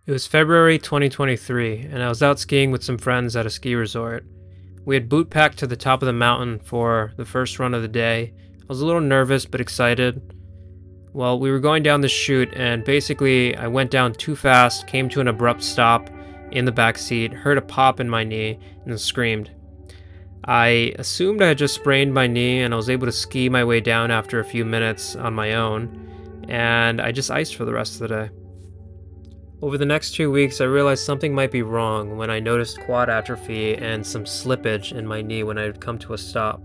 It was February 2023, and I was out skiing with some friends at a ski resort. We had boot packed to the top of the mountain for the first run of the day. I was a little nervous but excited. Well, we were going down the chute, and basically I went down too fast, came to an abrupt stop in the back seat, heard a pop in my knee, and screamed. I assumed I had just sprained my knee, and I was able to ski my way down after a few minutes on my own, and I just iced for the rest of the day. Over the next 2 weeks, I realized something might be wrong when I noticed quad atrophy and some slippage in my knee when I had come to a stop.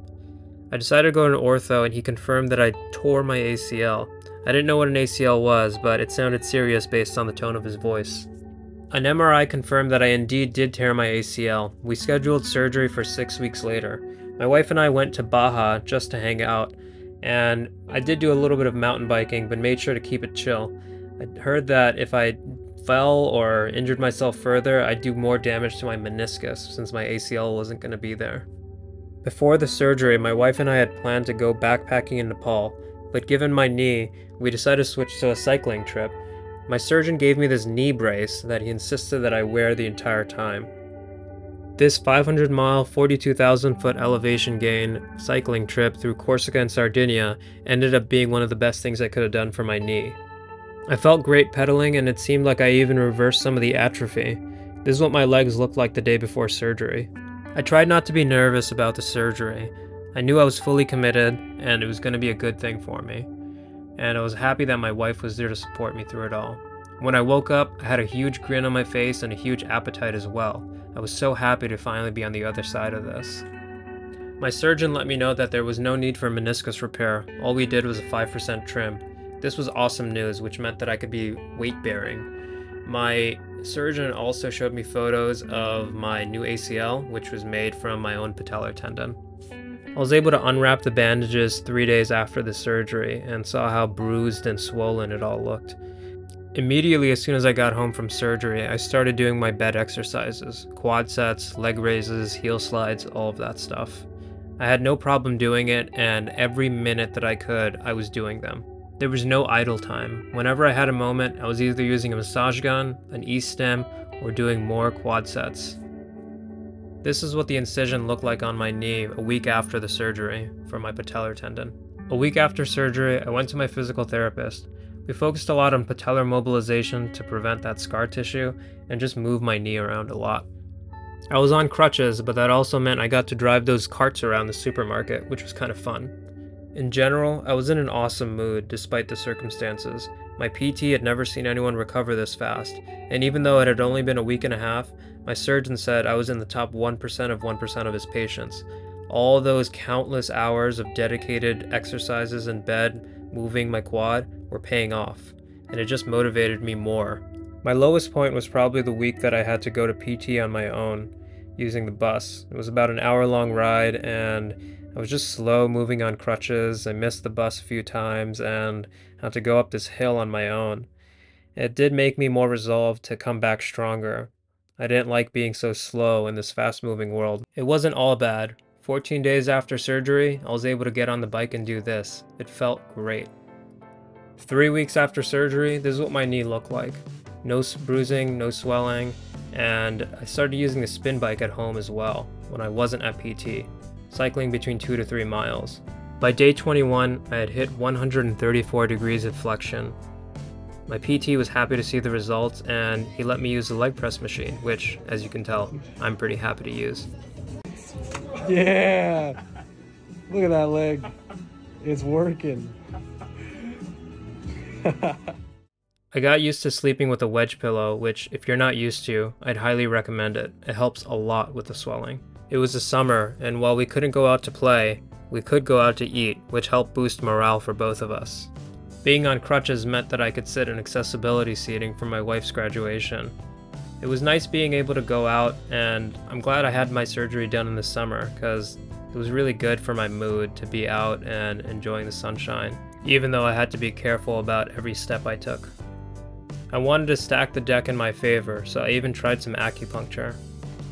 I decided to go to an ortho, and he confirmed that I tore my ACL. I didn't know what an ACL was, but it sounded serious based on the tone of his voice. An MRI confirmed that I indeed did tear my ACL. We scheduled surgery for 6 weeks later. My wife and I went to Baja just to hang out, and I did do a little bit of mountain biking, but made sure to keep it chill. I heard that if I fell or injured myself further, I'd do more damage to my meniscus since my ACL wasn't going to be there. Before the surgery, my wife and I had planned to go backpacking in Nepal, but given my knee, we decided to switch to a cycling trip. My surgeon gave me this knee brace that he insisted that I wear the entire time. This 500-mile, 42,000-foot elevation gain cycling trip through Corsica and Sardinia ended up being one of the best things I could have done for my knee. I felt great pedaling, and it seemed like I even reversed some of the atrophy. This is what my legs looked like the day before surgery. I tried not to be nervous about the surgery. I knew I was fully committed, and it was going to be a good thing for me. And I was happy that my wife was there to support me through it all. When I woke up, I had a huge grin on my face and a huge appetite as well. I was so happy to finally be on the other side of this. My surgeon let me know that there was no need for meniscus repair. All we did was a 5% trim. This was awesome news, which meant that I could be weight-bearing. My surgeon also showed me photos of my new ACL, which was made from my own patellar tendon. I was able to unwrap the bandages 3 days after the surgery and saw how bruised and swollen it all looked. Immediately as soon as I got home from surgery, I started doing my bed exercises, quad sets, leg raises, heel slides, all of that stuff. I had no problem doing it, and every minute that I could, I was doing them. There was no idle time. Whenever I had a moment, I was either using a massage gun, an E-stim, or doing more quad sets. This is what the incision looked like on my knee a week after the surgery for my patellar tendon. A week after surgery, I went to my physical therapist. We focused a lot on patellar mobilization to prevent that scar tissue and just move my knee around a lot. I was on crutches, but that also meant I got to drive those carts around the supermarket, which was kind of fun. In general, I was in an awesome mood despite the circumstances. My PT had never seen anyone recover this fast, and even though it had only been a week and a half, my surgeon said I was in the top 1% of 1% of his patients. All those countless hours of dedicated exercises in bed, moving my quad, were paying off, and it just motivated me more. My lowest point was probably the week that I had to go to PT on my own, using the bus. It was about an hour-long ride, and I was just slow moving on crutches. I missed the bus a few times and had to go up this hill on my own. It did make me more resolved to come back stronger. I didn't like being so slow in this fast-moving world. It wasn't all bad. 14 days after surgery, I was able to get on the bike and do this. It felt great. 3 weeks after surgery, this is what my knee looked like. No bruising, no swelling, and I started using the spin bike at home as well when I wasn't at PT. Cycling between 2 to 3 miles. By day 21, I had hit 134 degrees of flexion. My PT was happy to see the results, and he let me use the leg press machine, which, as you can tell, I'm pretty happy to use. Yeah! Look at that leg. It's working. I got used to sleeping with a wedge pillow, which, if you're not used to, I'd highly recommend it. It helps a lot with the swelling. It was the summer, and while we couldn't go out to play, we could go out to eat, which helped boost morale for both of us. Being on crutches meant that I could sit in accessibility seating for my wife's graduation. It was nice being able to go out, and I'm glad I had my surgery done in the summer, because it was really good for my mood to be out and enjoying the sunshine, even though I had to be careful about every step I took. I wanted to stack the deck in my favor, so I even tried some acupuncture.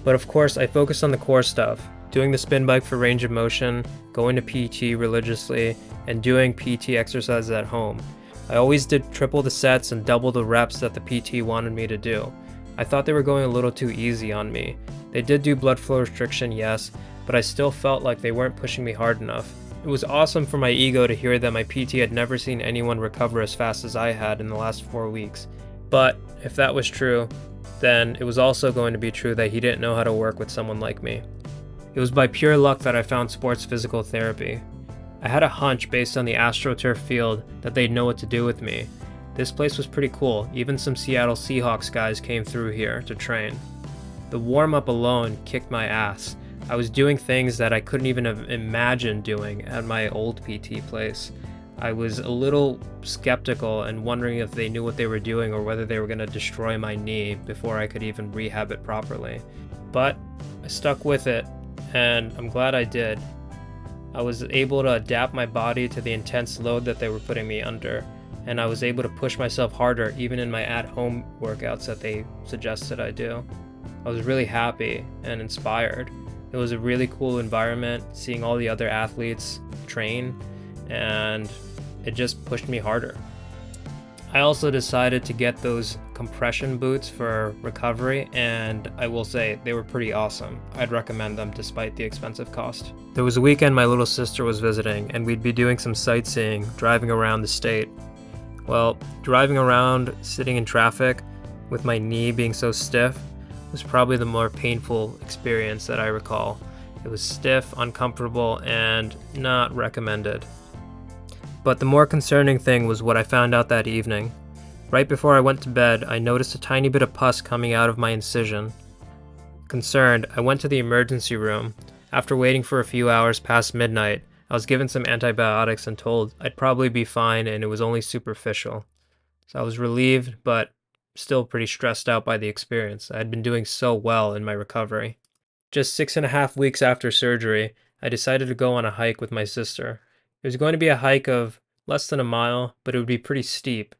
But of course, I focused on the core stuff, doing the spin bike for range of motion, going to PT religiously, and doing PT exercises at home. I always did triple the sets and double the reps that the PT wanted me to do. I thought they were going a little too easy on me. They did do blood flow restriction, yes, but I still felt like they weren't pushing me hard enough. It was awesome for my ego to hear that my PT had never seen anyone recover as fast as I had in the last 4 weeks. But if that was true, then it was also going to be true that he didn't know how to work with someone like me. It was by pure luck that I found sports physical therapy. I had a hunch based on the AstroTurf field that they'd know what to do with me. This place was pretty cool. Even some Seattle Seahawks guys came through here to train. The warm-up alone kicked my ass. I was doing things that I couldn't even have imagined doing at my old PT place. I was a little skeptical and wondering if they knew what they were doing or whether they were going to destroy my knee before I could even rehab it properly. But I stuck with it, and I'm glad I did. I was able to adapt my body to the intense load that they were putting me under, and I was able to push myself harder even in my at-home workouts that they suggested I do. I was really happy and inspired. It was a really cool environment, seeing all the other athletes train, and it just pushed me harder. I also decided to get those compression boots for recovery, and I will say they were pretty awesome. I'd recommend them despite the expensive cost. There was a weekend my little sister was visiting, and we'd be doing some sightseeing, driving around the state. Well, driving around, sitting in traffic, with my knee being so stiff, was probably the more painful experience that I recall. It was stiff, uncomfortable, and not recommended. But the more concerning thing was what I found out that evening. Right before I went to bed, I noticed a tiny bit of pus coming out of my incision. Concerned, I went to the emergency room. After waiting for a few hours past midnight, I was given some antibiotics and told I'd probably be fine and it was only superficial. So I was relieved, but still pretty stressed out by the experience. I had been doing so well in my recovery. Just 6.5 weeks after surgery, I decided to go on a hike with my sister. It was going to be a hike of less than a mile, but it would be pretty steep.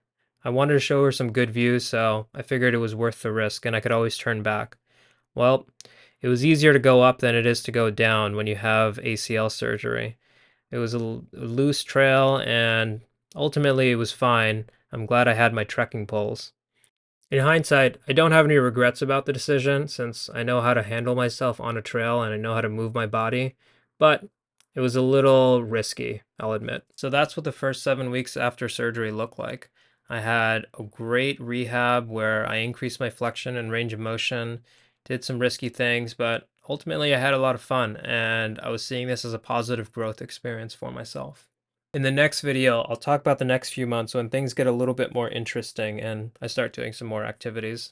I wanted to show her some good views, so I figured it was worth the risk and I could always turn back. Well, it was easier to go up than it is to go down when you have ACL surgery. It was a loose trail and ultimately it was fine. I'm glad I had my trekking poles. In hindsight, I don't have any regrets about the decision since I know how to handle myself on a trail and I know how to move my body, but it was a little risky, I'll admit. So that's what the first 7 weeks after surgery looked like. I had a great rehab where I increased my flexion and range of motion, did some risky things, but ultimately I had a lot of fun and I was seeing this as a positive growth experience for myself. In the next video, I'll talk about the next few months when things get a little bit more interesting and I start doing some more activities.